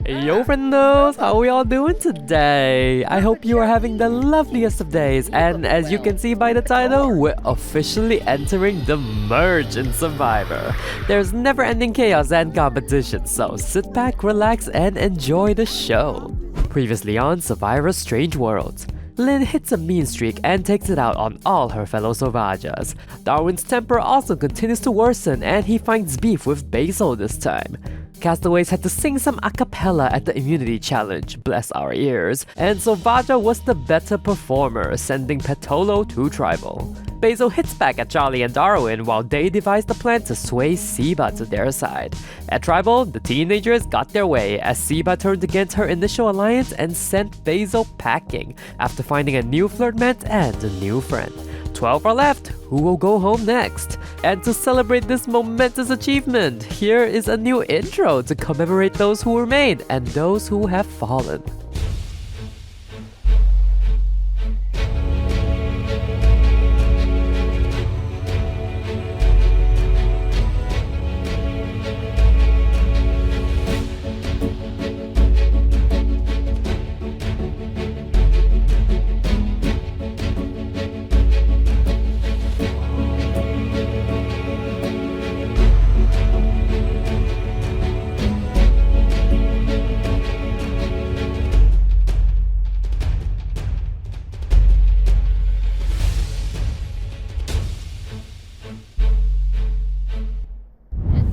Yo friendos, how are we all doing today? I hope you are having the loveliest of days, and as you can see by the title, we're officially entering the merge in Survivor. There's never-ending chaos and competition, so sit back, relax, and enjoy the show. Previously on Survivor's Strange Worlds, Lynn hits a mean streak and takes it out on all her fellow Sauvages. Darwin's temper also continues to worsen and he finds beef with Basil this time. Castaways had to sing some a cappella at the immunity challenge, bless our ears, and Sauvaja was the better performer, sending Petolo to Tribal. Basil hits back at Charlie and Darwin while they devise the plan to sway Siba to their side. At Tribal, the teenagers got their way as Siba turned against her initial alliance and sent Basil packing after finding a new flirtmate and a new friend. 12 are left, who will go home next? And to celebrate this momentous achievement, here is a new intro to commemorate those who remain and those who have fallen.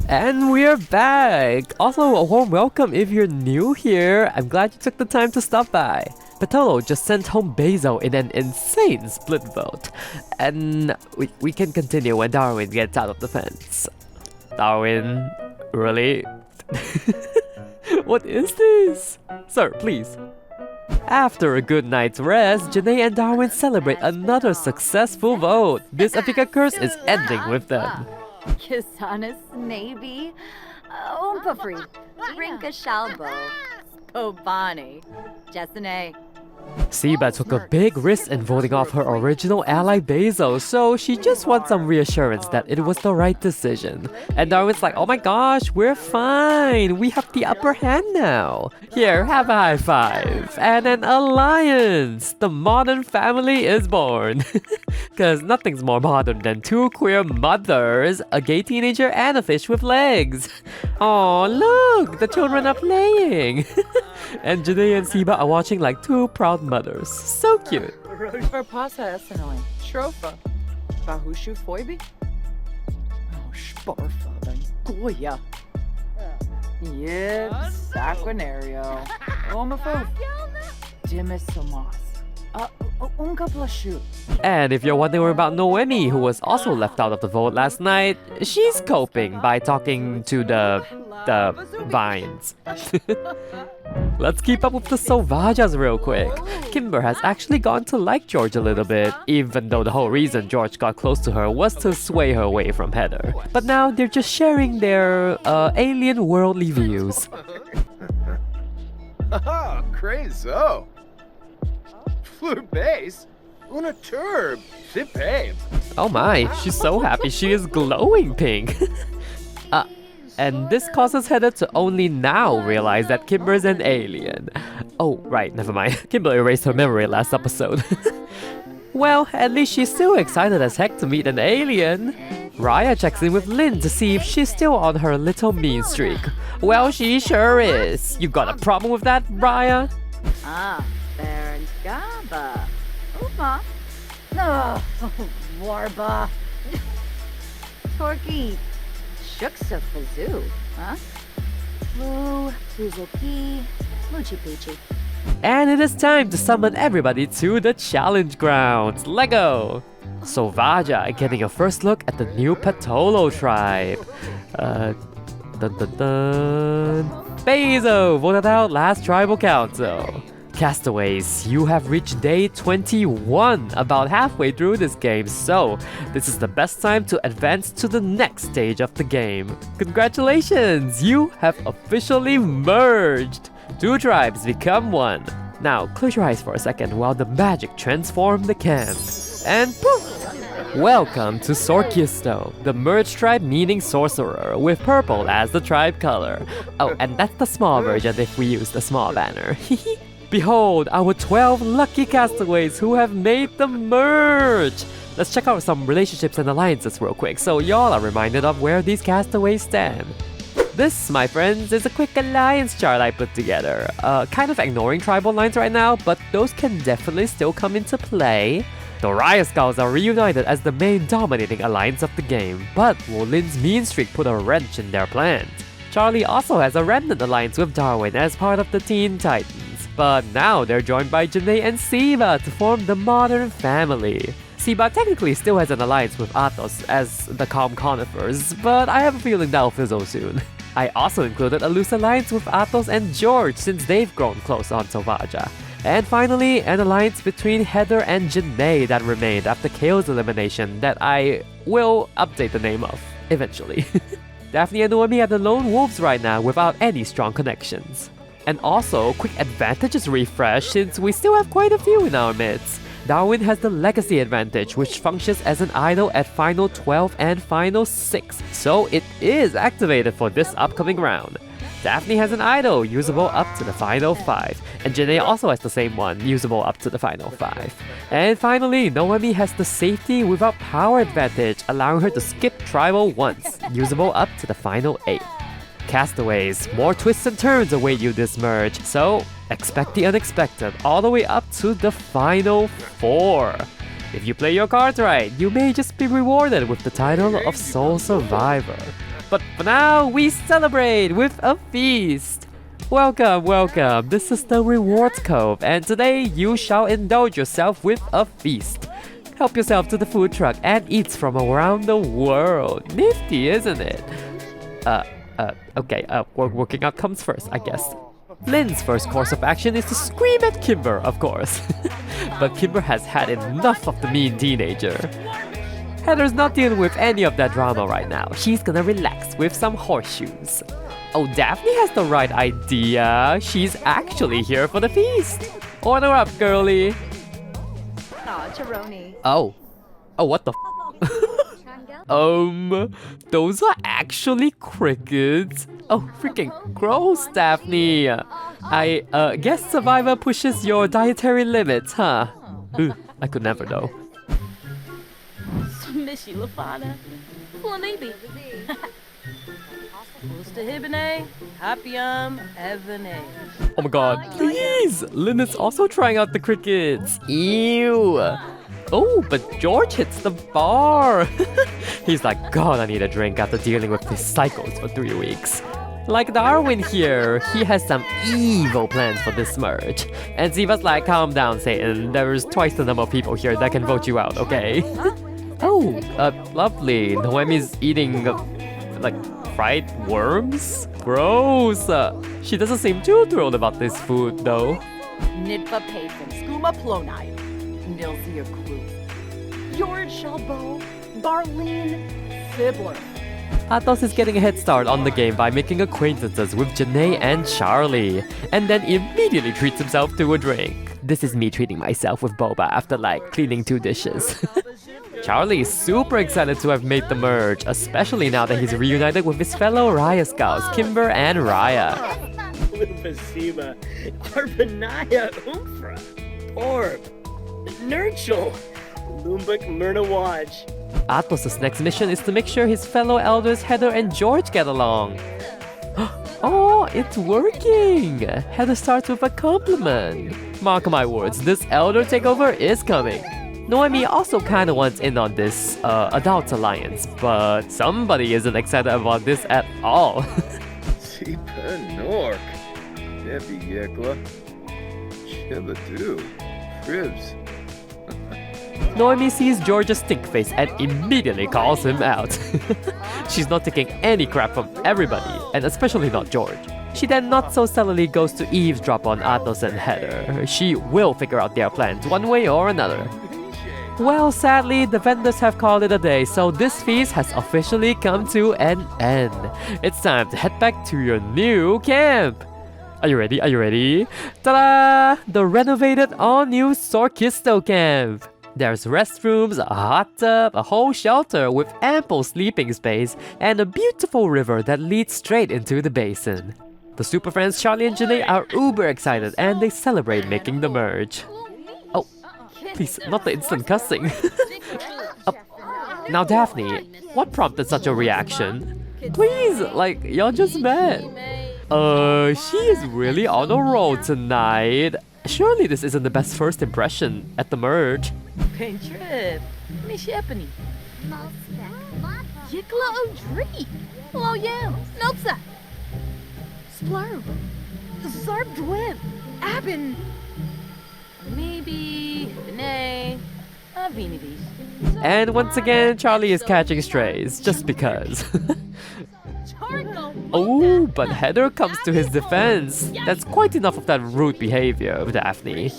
And we're back! Also, a warm welcome if you're new here. I'm glad you took the time to stop by. Petolo just sent home Basil in an insane split vote. And we can continue when Darwin gets out of the fence. Darwin, really? What is this? Sir, please. After a good night's rest, Janae and Darwin celebrate another successful vote. This Apika curse is ending with them. Kisana Snaby, Oompafree, Rinka Shalbo, Obani, Jessene. Siba took a big risk in voting off her original ally Basil, so she just wants some reassurance that it was the right decision. And Darwin's like, oh my gosh, we're fine, we have the upper hand now. Here, have a high five. And an alliance! The modern family is born. Cause nothing's more modern than two queer mothers, a gay teenager, and a fish with legs. Oh look, the children are playing. And Janae and Siba are watching like two proud mothers. So cute. Verpasa Essenoi, Shrofa, Bahushu Foibi? Oh, Sparfa, then Goya. Yib, Saquinario, Omafo, Dimisomas, Unka Plashu. And if you're wondering about Noemi, who was also left out of the vote last night, she's coping by talking to the vines. Let's keep up with the Sauvajas real quick. Kimber has actually gone to like George a little bit, even though the whole reason George got close to her was to sway her away from Heather. But now they're just sharing their alien worldly views. Haha, crazy. Fleur base? Una turb. Sipabe. Oh my, she's so happy she is glowing pink. And this causes Heather to only now realize that Kimber's an alien. Oh, right, never mind. Kimber erased her memory last episode. Well, at least she's still excited as heck to meet an alien. Raya checks in with Lynn to see if she's still on her little mean streak. Well, she sure is. You got a problem with that, Raya? Baron Gaba. Opa. No, Warba. Torky. Shuksa Fazoo, huh? Lou, Suzuki, Luchi Pichi. And it is time to summon everybody to the challenge grounds. Lego! Sauvaja getting a first look at the new Petolo tribe. Dun dun dun. Basil voted out last tribal council. Castaways, you have reached day 21, about halfway through this game, so this is the best time to advance to the next stage of the game. Congratulations, you have officially merged! Two tribes become one. Now close your eyes for a second while the magic transforms the camp. And poof! Welcome to Sorkisto, the merge tribe meaning sorcerer, with purple as the tribe color. Oh, and that's the small version if we use the small banner. Behold, our 12 lucky castaways who have made the merge! Let's check out some relationships and alliances real quick so y'all are reminded of where these castaways stand. This, my friends, is a quick alliance chart I put together. Kind of ignoring tribal lines right now, but those can definitely still come into play. The Riot Scouts are reunited as the main dominating alliance of the game, but Wolin's mean streak put a wrench in their plans. Charlie also has a remnant alliance with Darwin as part of the Teen Titans, but now they're joined by Janae and Siba to form the Modern Family. Siba technically still has an alliance with Athos as the Calm Conifers, but I have a feeling that'll fizzle soon. I also included a loose alliance with Athos and George since they've grown close on Sovaja. And finally, an alliance between Heather and Janae that remained after Kale's elimination that I will update the name of eventually. Daphne and Noemi are the lone wolves right now without any strong connections. And also, quick advantages refresh since we still have quite a few in our midst. Darwin has the Legacy advantage, which functions as an idol at Final 12 and Final 6, so it is activated for this upcoming round. Daphne has an idol, usable up to the Final 5, and Janae also has the same one, usable up to the Final 5. And finally, Noemi has the Safety without Power advantage, allowing her to skip Tribal once, usable up to the Final 8. Castaways, more twists and turns await you this merge, so expect the unexpected all the way up to the Final 4. If you play your cards right, you may just be rewarded with the title of Sole Survivor. But for now, we celebrate with a feast! Welcome, welcome, this is the Rewards Cove, and today you shall indulge yourself with a feast. Help yourself to the food truck and eats from around the world. Nifty, isn't it? Okay, working out comes first, I guess. Lynn's first course of action is to scream at Kimber, of course. But Kimber has had enough of the mean teenager. Heather's not dealing with any of that drama right now. She's gonna relax with some horseshoes. Oh, Daphne has the right idea. She's actually here for the feast. Order up, girlie. Aw, Cheroni. Oh, what the those are actually crickets. Oh, freaking gross, Daphne. I guess Survivor pushes your dietary limits, huh? I could never though. Mishy Lafana. Flamibi. Hibine, Hapium, Evane. Oh my god, please! Lynn is also trying out the crickets. Ew. Oh, but George hits the bar. He's like, God, I need a drink after dealing with these cycles for 3 weeks. Like Darwin here, he has some evil plans for this merge. And Ziva's like, calm down, Satan. There's twice the number of people here that can vote you out, okay? Oh, lovely. Noemi's eating, like, fried worms? Gross. She doesn't seem too thrilled about this food, though. Nidva Payton, Skuma Plonai, Nilzia Cruz, George Chalbeau, Barlene Sibler. Athos is getting a head start on the game by making acquaintances with Janae and Charlie, and then immediately treats himself to a drink. This is me treating myself with boba after like cleaning 2 dishes. Charlie is super excited to have made the merge, especially now that he's reunited with his fellow Raya Scouts, Kimber and Raya. Lupasima, Arbanaya Umfra, Orb, Nurchel, Lumbuk Myrna Watch. Athos' next mission is to make sure his fellow elders Heather and George get along. Oh, it's working! Heather starts with a compliment. Mark my words, this elder takeover is coming. Noemi also kinda wants in on this adult alliance, but somebody isn't excited about this at all. Sipa Nork, Debbie Yekla, Chibadu, Cribs. Noemi sees George's stink face and immediately calls him out. She's not taking any crap from everybody, and especially not George. She then not so subtly goes to eavesdrop on Athos and Heather. She will figure out their plans one way or another. Well, sadly, the vendors have called it a day, so this feast has officially come to an end. It's time to head back to your new camp. Are you ready? Are you ready? Ta-da! The renovated all-new Sorkisto camp. There's restrooms, a hot tub, a whole shelter with ample sleeping space, and a beautiful river that leads straight into the basin. The super friends Charlie and Janae are uber excited and they celebrate making the merge. Oh, please, not the instant cussing. Now Daphne, what prompted such a reaction? Please, like, y'all just met. She is really on a roll tonight. Surely this isn't the best first impression at the merge. Geen trip. Mis je Eppany. Jikla O'Dree. Hello, yeah. Nelsa. Splurb. Zarb Dwib. Abin. Maybe. Benay. Avinidis. And once again, Charlie is catching strays, just because. Oh, but Heather comes to his defense. That's quite enough of that rude behavior, Daphne.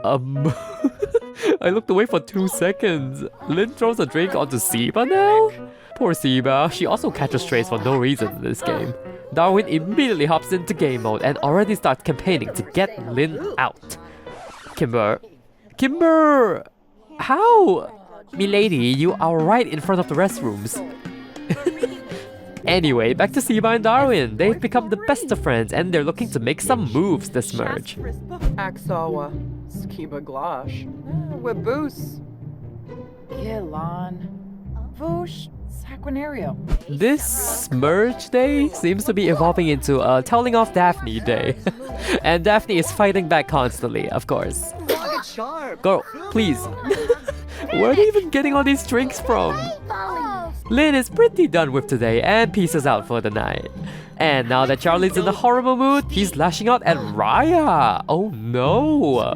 I looked away for 2 seconds. Lynn throws a drink onto Siba now? Poor Siba, she also catches strays for no reason in this game. Darwin immediately hops into game mode and already starts campaigning to get Lynn out. Kimber! How? Milady, you are right in front of the restrooms. Anyway, back to Siba and Darwin. They've become the best of friends and they're looking to make some moves this merge. Aksawa, Skiba Glosh, Webus, Gilan, Vosh, Saquinario. This merge day seems to be evolving into a telling off Daphne day. And Daphne is fighting back constantly, of course. Girl, please. Where are they even getting all these drinks from? Lynn is pretty done with today and pieces out for the night. And now that Charlie's in a horrible mood, he's lashing out at Raya. Oh no!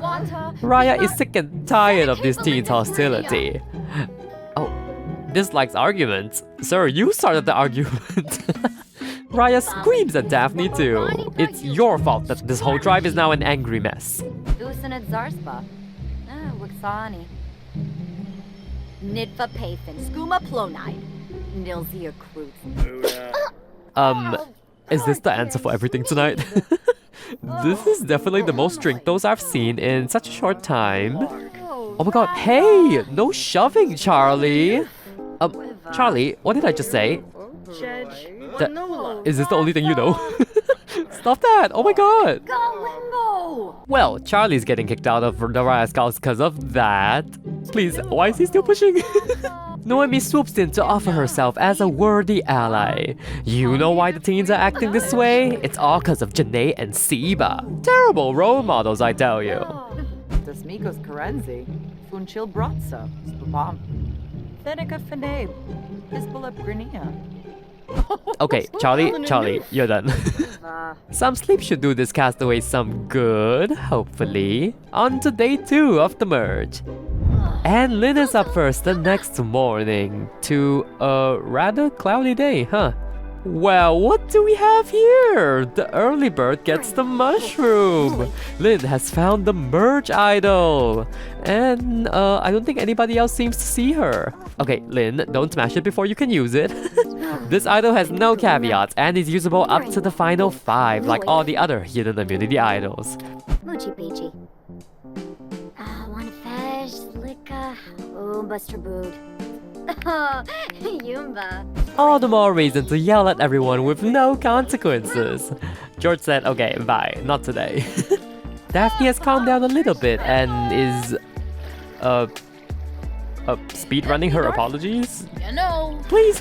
Raya is sick and tired of this teen's hostility. Oh, dislikes arguments. Sir, you started the argument. Raya screams at Daphne too. It's your fault that this whole tribe is now an angry mess. Dusanat Zarspa. Wixani. Nidva Pathan. Skooma Plonide. Nilzia Cruz. Is this the answer for everything tonight? This is definitely the most drink dose I've seen in such a short time. Oh my god, hey! No shoving, Charlie! Charlie, what did I just say? Is this the only thing you know? Stop that! Oh my god! Well, Charlie's getting kicked out of the Raya Scouts because of that. Please, why is he still pushing? Noemi swoops in to offer herself as a worthy ally. You know why the teens are acting this way? It's all because of Janae and Siba. Terrible role models, I tell you. Desmikos Karenzi, Funchil Bratsa, Spabam, Thenica Fene, Ispalep Grinia. Okay, Charlie, you're done. Some sleep should do this castaway some good, hopefully. On to day 2 of the merge. And Lynn is up first the next morning to a rather cloudy day, huh? Well, what do we have here? The early bird gets the mushroom. Lynn has found the merge idol. And I don't think anybody else seems to see her. Okay, Lynn, don't smash it before you can use it. This idol has no caveats and is usable up to the final 5 like all the other hidden immunity idols. Moochie Peachy. One fish, Licka, Buster Boot. Yumba. All the more reason to yell at everyone with no consequences. George said, okay, bye, not today. Daphne has calmed down a little bit and is speed running her apologies? You know. Please!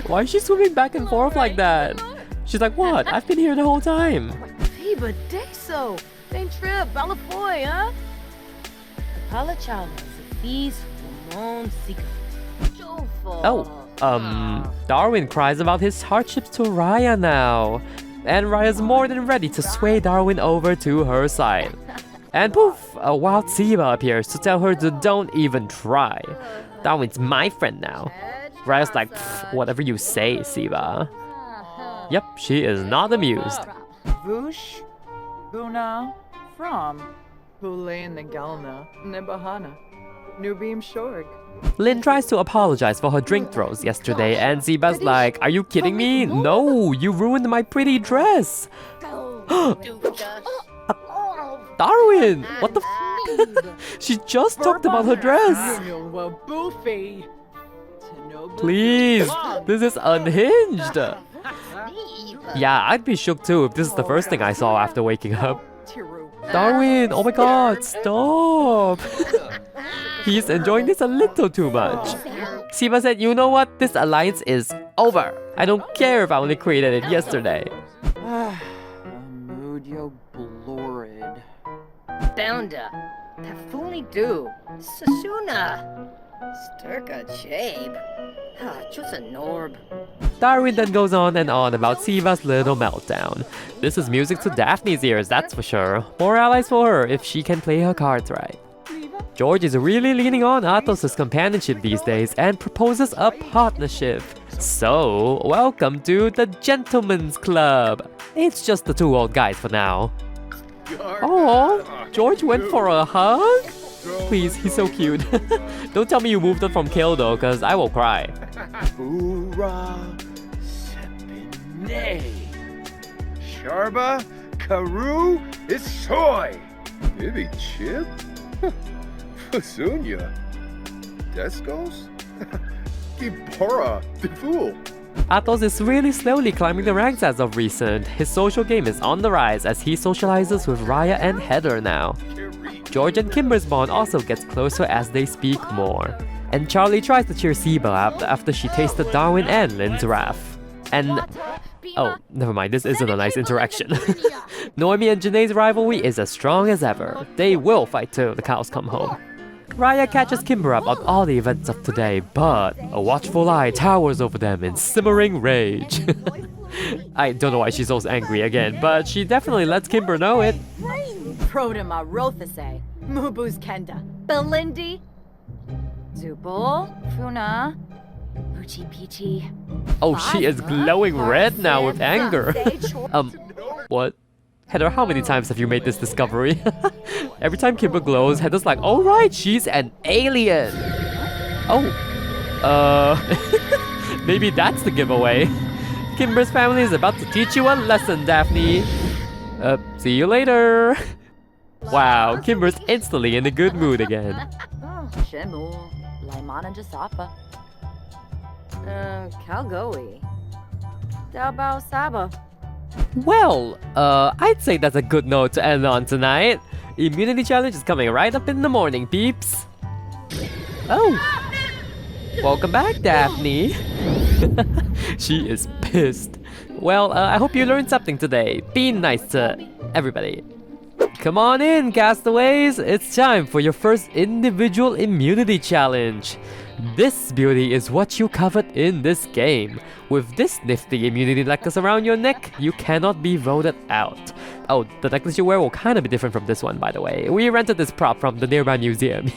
Why is she swimming back and forth like that? She's like, what? I've been here the whole time. Viva Deso. Same trip. Balafoy, huh? Apalachalas. Feast. Ramon. Secret. Oh, Darwin cries about his hardships to Raya now. And Raya's more than ready to sway Darwin over to her side. And poof, a wild Siba appears to tell her to don't even try. Darwin's my friend now. Raya's like, whatever you say, Siba. Yep, she is not amused. Vush, Buna, From, Hulain Galna, Nibahana, Nubim Shorg. Lynn tries to apologize for her drink throws yesterday and Siba's like, are you kidding me? No, you ruined my pretty dress. Darwin, what the She just talked about her dress. Please, this is unhinged. Yeah, I'd be shook too if this is the first thing I saw after waking up. Darwin, oh my god, stop. He's enjoying this a little too much. Siva said, you know what? This alliance is over. I don't care if I only created it yesterday. Mood yo blorid. Bounda. That fully do. Sasuna. Sturka Chabe. Just a norb. Darwin then goes on and on about Siva's little meltdown. This is music to Daphne's ears, that's for sure. More allies for her if she can play her cards right. George is really leaning on Athos' companionship these days and proposes a partnership. So, welcome to the Gentleman's Club. It's just the two old guys for now. Oh, George went for a hug? Please, he's so cute. Don't tell me you moved on from Kale though, cause I will cry. Hoorah, Sepine. Sharba, Karoo, is soy. Maybe Chip? Fasunya. Descos? Gibora, the fool. Athos is really slowly climbing the ranks as of recent. His social game is on the rise as he socializes with Raya and Heather now. George and Kimber's bond also gets closer as they speak more. And Charlie tries to cheer Siba up after she tasted Darwin and Lynn's wrath. And... oh, never mind, this isn't a nice interaction. Noemi and Janae's rivalry is as strong as ever. They will fight till the cows come home. Raya catches Kimber up on all the events of today, but a watchful eye towers over them in simmering rage. I don't know why she's so angry again, but she definitely lets Kimber know it. Prodema Rothase. Mubuz Kenda. Belindi. Zupul, Funa, Puchi Peachy. Oh, she is glowing red now with anger. What? Heather, how many times have you made this discovery? Every time Kimber glows, Heather's like, oh right, she's an alien. Oh. Maybe that's the giveaway. Kimber's family is about to teach you a lesson, Daphne. See you later. Wow, Kimber's instantly in a good mood again. Shemu, Laimana Jasapa. Kalgoe. Daobao Saba. Well, I'd say that's a good note to end on tonight. Immunity challenge is coming right up in the morning, peeps. Oh. Welcome back, Daphne. She is pissed. Well, I hope you learned something today. Be nice to everybody. Come on in, castaways! It's time for your first individual immunity challenge. This beauty is what you covet in this game. With this nifty immunity necklace around your neck, you cannot be voted out. Oh, the necklace you wear will kind of be different from this one, by the way. We rented this prop from the nearby museum.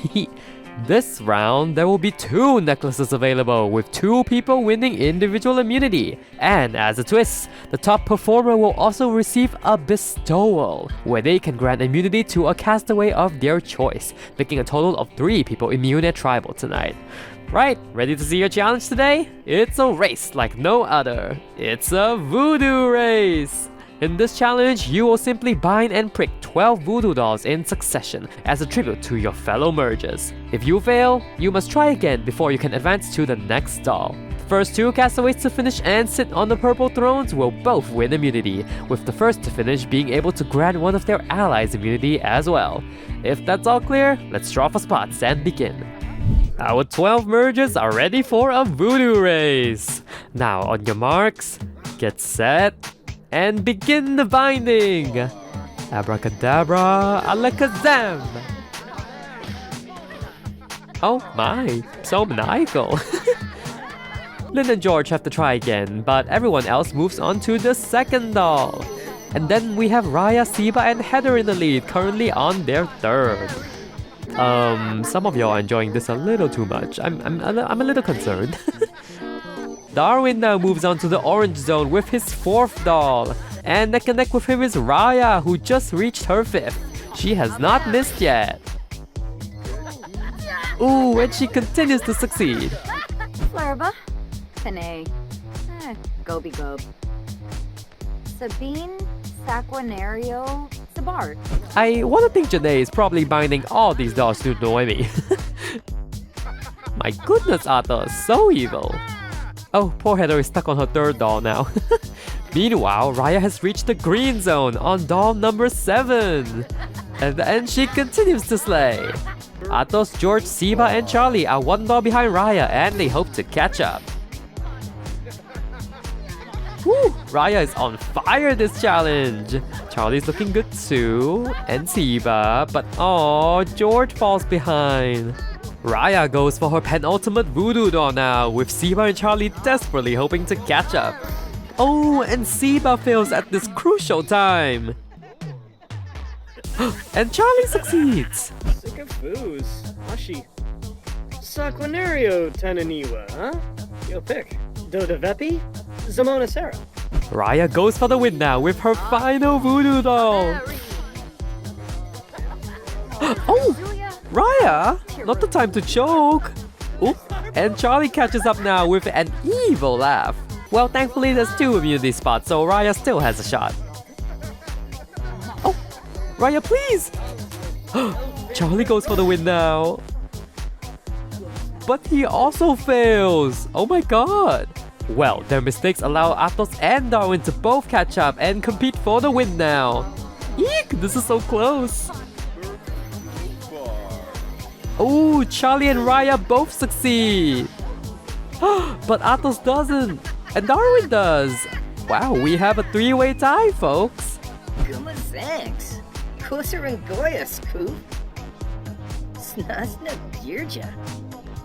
This round, there will be 2 necklaces available, with 2 people winning individual immunity. And as a twist, the top performer will also receive a bestowal, where they can grant immunity to a castaway of their choice, making a total of 3 people immune at Tribal tonight. Right, ready to see your challenge today? It's a race like no other. It's a voodoo race! In this challenge, you will simply bind and prick 12 voodoo dolls in succession as a tribute to your fellow mergers. If you fail, you must try again before you can advance to the next doll. The first 2 castaways to finish and sit on the purple thrones will both win immunity, with the first to finish being able to grant one of their allies immunity as well. If that's all clear, let's draw for spots and begin. Our 12 mergers are ready for a voodoo race. Now on your marks, get set, and begin the binding! Abracadabra, alakazam! Oh my, so maniacal! Lynn and George have to try again, but everyone else moves on to the second doll. And then we have Raya, Siba, and Heather in the lead, currently on their third. Some of y'all are enjoying this a little too much. I'm a little concerned. Darwin now moves on to the orange zone with his 4th doll. And neck and neck with him is Raya, who just reached her 5th. She has not missed yet. Ooh, and she continues to succeed. Flurba. Panay. Goby Gob. Sabine Saquinario. to bark. I want to think Janae is probably binding all these dolls to Noemi. My goodness, Atos, so evil. Oh, poor Heather is stuck on her third doll now. Meanwhile, Raya has reached the green zone on doll number 7. And she continues to slay. Atos, George, Siba, and Charlie are one doll behind Raya and they hope to catch up. Woo! Raya is on fire this challenge. Charlie's looking good too, and Siba, but oh, George falls behind. Raya goes for her penultimate voodoo doll now, with Siba and Charlie desperately hoping to catch up. Oh, and Siba fails at this crucial time. And Charlie succeeds. Sikafus. Ashi. Saquinario Tananiwa, huh? Yo pick. Dodavepi? Zamona Sarah. Raya goes for the win now with her final voodoo doll. Oh! Raya! Not the time to choke! Oop! And Charlie catches up now with an evil laugh. Well, thankfully there's 2 immunity spots, so Raya still has a shot. Oh! Raya, please! Charlie goes for the win now. But he also fails! Oh my god! Well, their mistakes allow Atos and Darwin to both catch up and compete for the win now. Eek! This is so close! Oh, Charlie and Raya both succeed! But Atos doesn't! And Darwin does! Wow, we have a 3-way tie, folks! Guma thanks. Kusar and Goya scoop. Snasna Girja.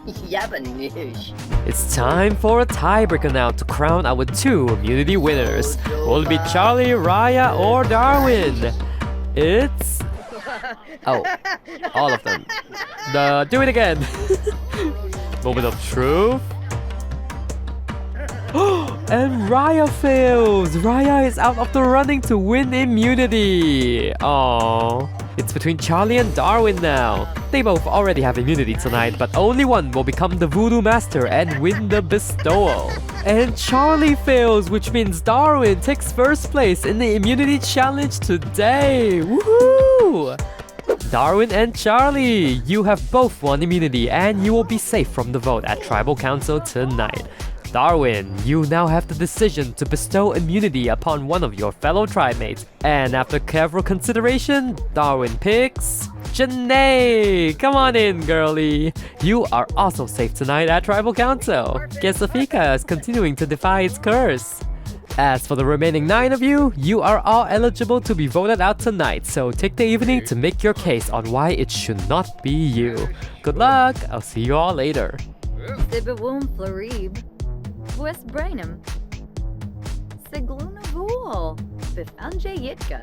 Yabanush. It's time for a tiebreaker now to crown our 2 immunity winners. Will it be Charlie, Raya, or Darwin? It's... Oh, all of them. Do it again! Moment of truth. And Raya fails! Raya is out of the running to win immunity! Aww. It's between Charlie and Darwin now. They both already have immunity tonight, but only one will become the voodoo master and win the bestowal. And Charlie fails, which means Darwin takes first place in the immunity challenge today. Woohoo! Darwin and Charlie, you have both won immunity and you will be safe from the vote at Tribal Council tonight. Darwin, you now have the decision to bestow immunity upon one of your fellow tribe mates. And after careful consideration, Darwin picks... Janae! Come on in, girlie! You are also safe tonight at Tribal Council. Kesafika is continuing to defy its curse. As for the remaining 9 of you, you are all eligible to be voted out tonight, so take the evening to make your case on why it should not be you. Good luck! I'll see you all later. Sibawum Florib. West Brainham. Sigluna Vool. Bifanje Yitka.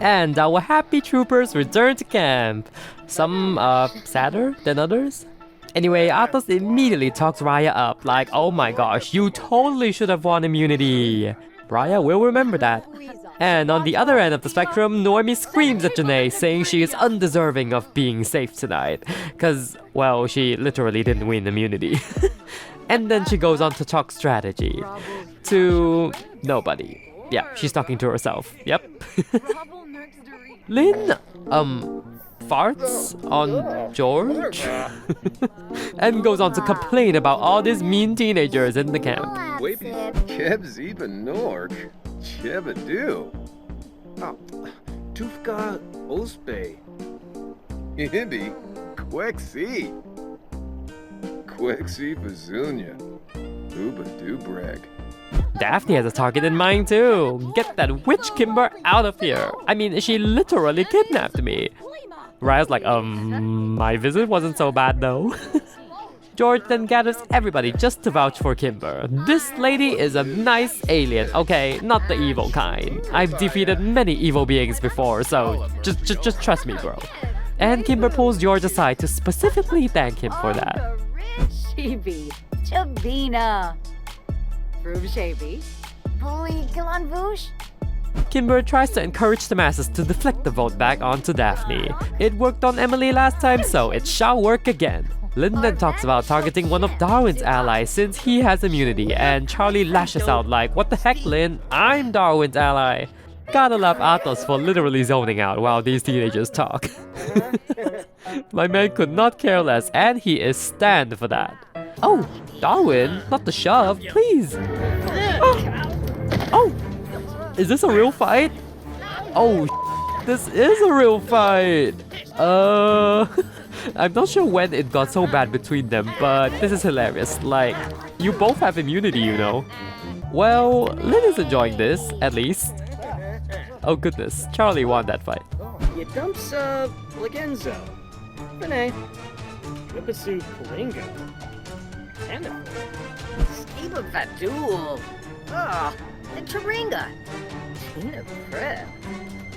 And our happy troopers return to camp. Some, sadder than others? Anyway, Atos immediately talks Raya up, like, oh my gosh, you totally should have won immunity. Raya will remember that. And on the other end of the spectrum, Noemi screams at Janae, saying she is undeserving of being safe tonight. Cause, well, she literally didn't win immunity. And then she goes on to talk strategy. To nobody. Yeah, she's talking to herself. Yep. Lynn, farts on George? And goes on to complain about all these mean teenagers in the camp. Wait, Kebs even Nork. Chebadu. Oh, Tufka Ospe. Hindi. Quexi. Quexi Bazunya. Uba Dubreg. Daphne has a target in mind too. Get that witch Kimber out of here. I mean, she literally kidnapped me. Raya's like, my visit wasn't so bad though. George then gathers everybody just to vouch for Kimber. This lady is a nice alien, okay? Not the evil kind. I've defeated many evil beings before, so just trust me, bro. And Kimber pulls George aside to specifically thank him for that. Chibi. Chabina. Frub Shaby. Boy, Galan Voosh. Kimber tries to encourage the masses to deflect the vote back onto Daphne. It worked on Emily last time, so it shall work again. Lynn then talks about targeting one of Darwin's allies since he has immunity, and Charlie lashes out like, what the heck, Lynn? I'm Darwin's ally. Gotta love Athos for literally zoning out while these teenagers talk. My man could not care less, and he is stand for that. Oh, Darwin, not the shove, please. Oh, is this a real fight? Oh, this is a real fight. I'm not sure when it got so bad between them, but this is hilarious. Like, you both have immunity, you know. Well, Lynn is enjoying this, at least. Oh goodness, Charlie won that fight. You dumps, Lagenzo. Renee. Yopasu Palingo. Anna. Steva Vadul. Ah, and Taringa. Tina Prep.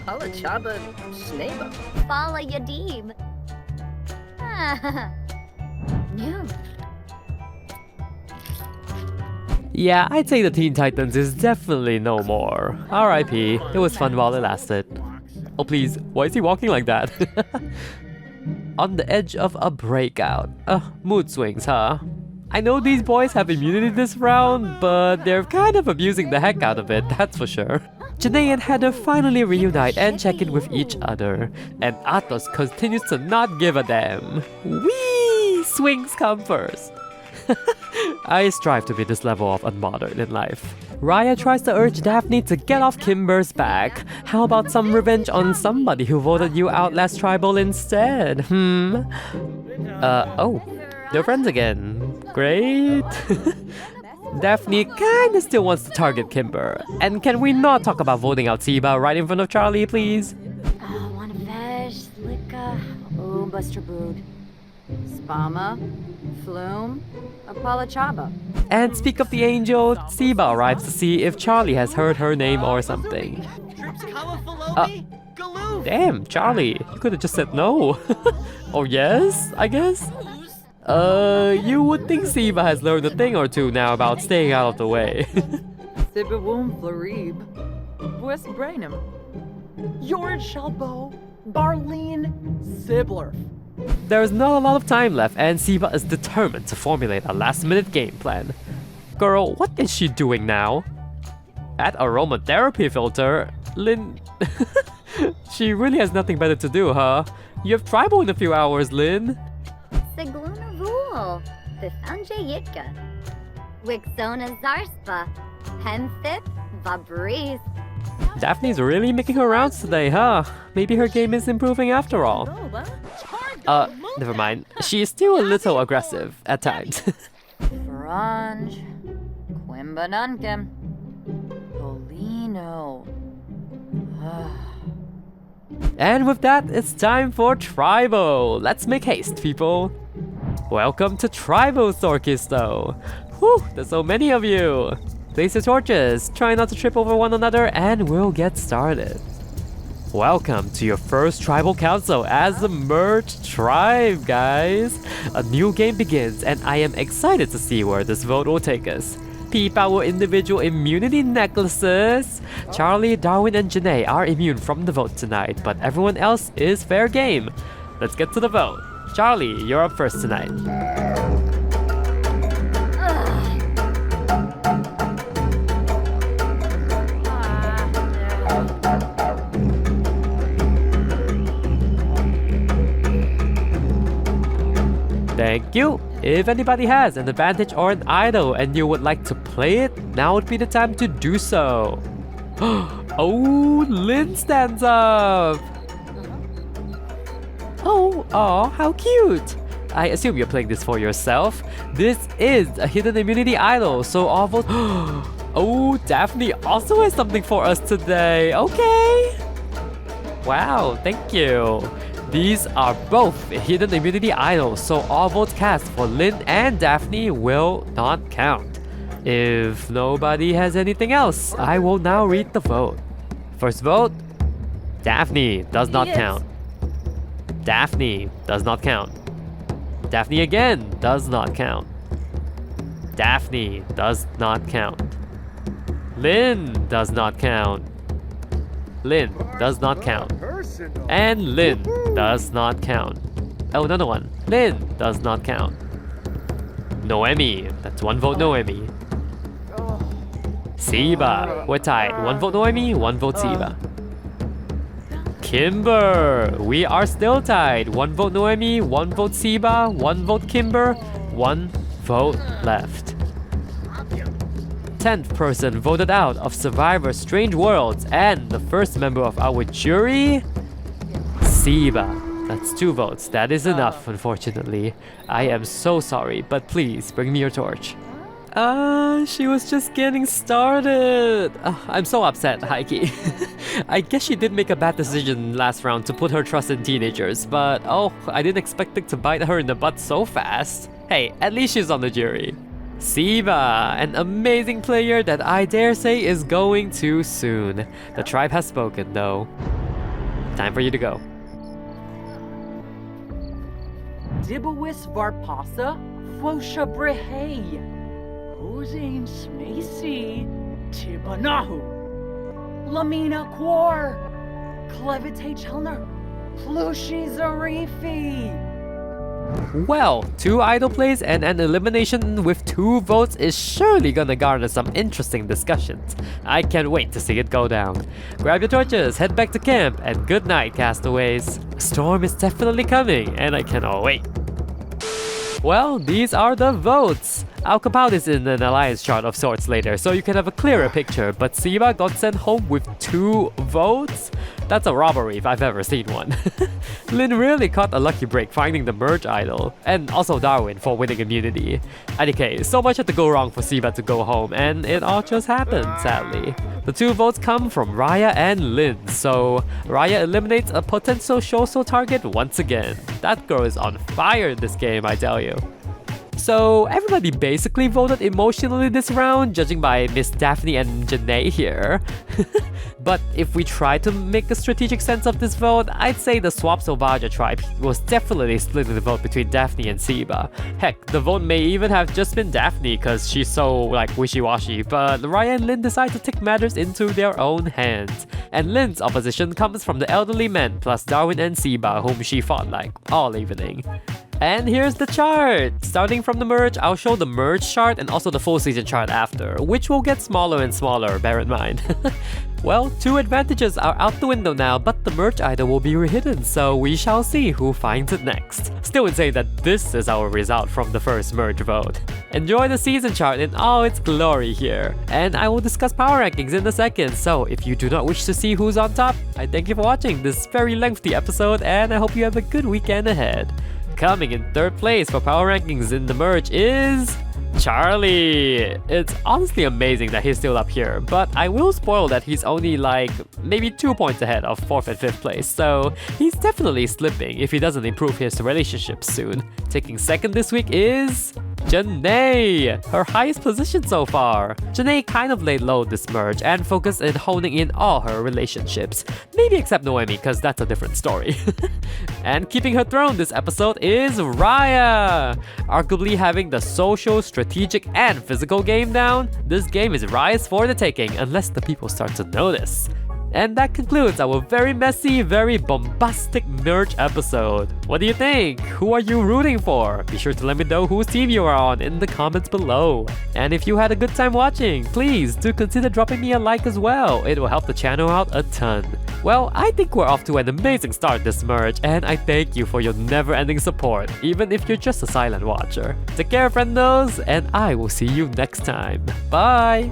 Palachaba Snaba. Fala Yadib. No. Yeah, I'd say the Teen Titans is definitely no more. R.I.P. It was fun while it lasted. Oh please, why is he walking like that? On the edge of a breakout. Mood swings, huh? I know these boys have immunity this round, but they're kind of abusing the heck out of it, that's for sure. Janae and Heather finally reunite and check in with each other, and Athos continues to not give a damn. Whee! Swings come first. I strive to be this level of unbothered in life. Raya tries to urge Daphne to get off Kimber's back. How about some revenge on somebody who voted you out last tribal instead? Oh, they're friends again. Great. Daphne kinda still wants to target Kimber. And can we not talk about voting out Siba right in front of Charlie, please? Wanna vesh, Slicka, Buster Bood, Spama, Flume, Apollo Chaba. And speak of the angel, Siba arrives to see if Charlie has heard her name or something. Damn, Charlie, you could have just said no. Or yes, I guess? You would think Siba has learned a thing or two now about staying out of the way. Sibawum Florib, West Brainham, George Shalbo, Barlene, Sibler. There's not a lot of time left, and Siba is determined to formulate a last-minute game plan. Girl, what is she doing now? Add aromatherapy filter? Lynn... She really has nothing better to do, huh? You have tribal in a few hours, Lynn. Sigluna Vul. Bifanje Yitka. Wixona Zarspa. Hemthip Vabris. Daphne's really making her rounds today, huh? Maybe her game is improving after all. Never mind. She is still a little aggressive at times. Franj, Quimbanunkim, Polino. And with that, it's time for Tribal. Let's make haste, people. Welcome to Tribal, Sorkisto. Whew, there's so many of you. Place your torches, try not to trip over one another, and we'll get started. Welcome to your first Tribal Council as the merged tribe, guys. A new game begins, and I am excited to see where this vote will take us. Peep our individual immunity necklaces. Charlie, Darwin, and Janae are immune from the vote tonight, but everyone else is fair game. Let's get to the vote. Charlie, you're up first tonight. Thank you. If anybody has an advantage or an idol and you would like to play it, now would be the time to do so. Oh, Lynn stands up. Oh, aw, how cute. I assume you're playing this for yourself. This is a hidden immunity idol, so all vote. Oh, Daphne also has something for us today. Okay. Wow, thank you. These are both hidden immunity idols, so all votes cast for Lynn and Daphne will not count. If nobody has anything else, I will now read the vote. First vote, Daphne does not count. Daphne does not count. Daphne again does not count. Daphne does not count. Lynn does not count. Lynn does not count. And Lynn does not count. Oh, another one. Lynn does not count. Noemi. That's one vote, Noemi. Siba. We're tied. 1 vote Noemi, 1 vote Siba. Kimber. We are still tied. 1 vote Noemi, 1 vote Siba, 1 vote Kimber, 1 vote left. 10th person voted out of Survivor Strange Worlds, and the first member of our jury, Siba. That's 2 votes. That is enough, unfortunately. I am so sorry, but please bring me your torch. She was just getting started. I'm so upset, Heike. I guess she did make a bad decision last round to put her trust in teenagers, but oh, I didn't expect it to bite her in the butt so fast. Hey, at least she's on the jury. Siba, an amazing player that I dare say is going too soon. The tribe has spoken, though. Time for you to go. Dibawis Varpasa, Fosha Brehe, Hosane Smacy, Tibanahu, Lamina Quar, Clevite Chelner, Plushi Zarifi. Well, 2 idol plays and an elimination with 2 votes is surely gonna garner some interesting discussions. I can't wait to see it go down. Grab your torches, head back to camp, and good night, castaways. A storm is definitely coming, and I cannot wait. Well, these are the votes. I'll compile this in an alliance chart of sorts later so you can have a clearer picture, but Siba got sent home with 2 votes? That's a robbery if I've ever seen one. Lynn really caught a lucky break finding the merge idol, and also Darwin for winning immunity. IDK, so much had to go wrong for Siba to go home, and it all just happened, sadly. The 2 votes come from Raya and Lynn, so Raya eliminates a potential Shoso target once again. That girl is on fire in this game, I tell you. So everybody basically voted emotionally this round, judging by Miss Daphne and Janae here. But if we try to make a strategic sense of this vote, I'd say the Swap Sovaja tribe was definitely splitting the vote between Daphne and Siba. Heck, the vote may even have just been Daphne cause she's so like wishy-washy, but Raya and Lynn decide to take matters into their own hands. And Lynn's opposition comes from the elderly men plus Darwin and Siba, whom she fought like all evening. And here's the chart! Starting from the merge, I'll show the merge chart and also the full season chart after, which will get smaller and smaller, bear in mind. Well, 2 advantages are out the window now, but the merge idol will be rehidden, so we shall see who finds it next. Still insane that this is our result from the first merge vote. Enjoy the season chart in all its glory here, and I will discuss power rankings in a second, so if you do not wish to see who's on top, I thank you for watching this very lengthy episode, and I hope you have a good weekend ahead. Coming in 3rd place for power rankings in the merge is Charlie. It's honestly amazing that he's still up here, but I will spoil that he's only like maybe 2 points ahead of 4th and 5th place, so he's definitely slipping if he doesn't improve his relationship soon. Taking 2nd this week is Janae, her highest position so far. Janae kind of laid low this merge and focused in honing in all her relationships. Maybe except Noemi, cause that's a different story. And keeping her throne this episode is Raya. Arguably having the social, strategic, and physical game down, this game is Raya's for the taking unless the people start to notice. And that concludes our very messy, very bombastic merge episode. What do you think? Who are you rooting for? Be sure to let me know whose team you are on in the comments below. And if you had a good time watching, please do consider dropping me a like as well. It will help the channel out a ton. Well, I think we're off to an amazing start this merge, and I thank you for your never-ending support, even if you're just a silent watcher. Take care, friendos, and I will see you next time. Bye!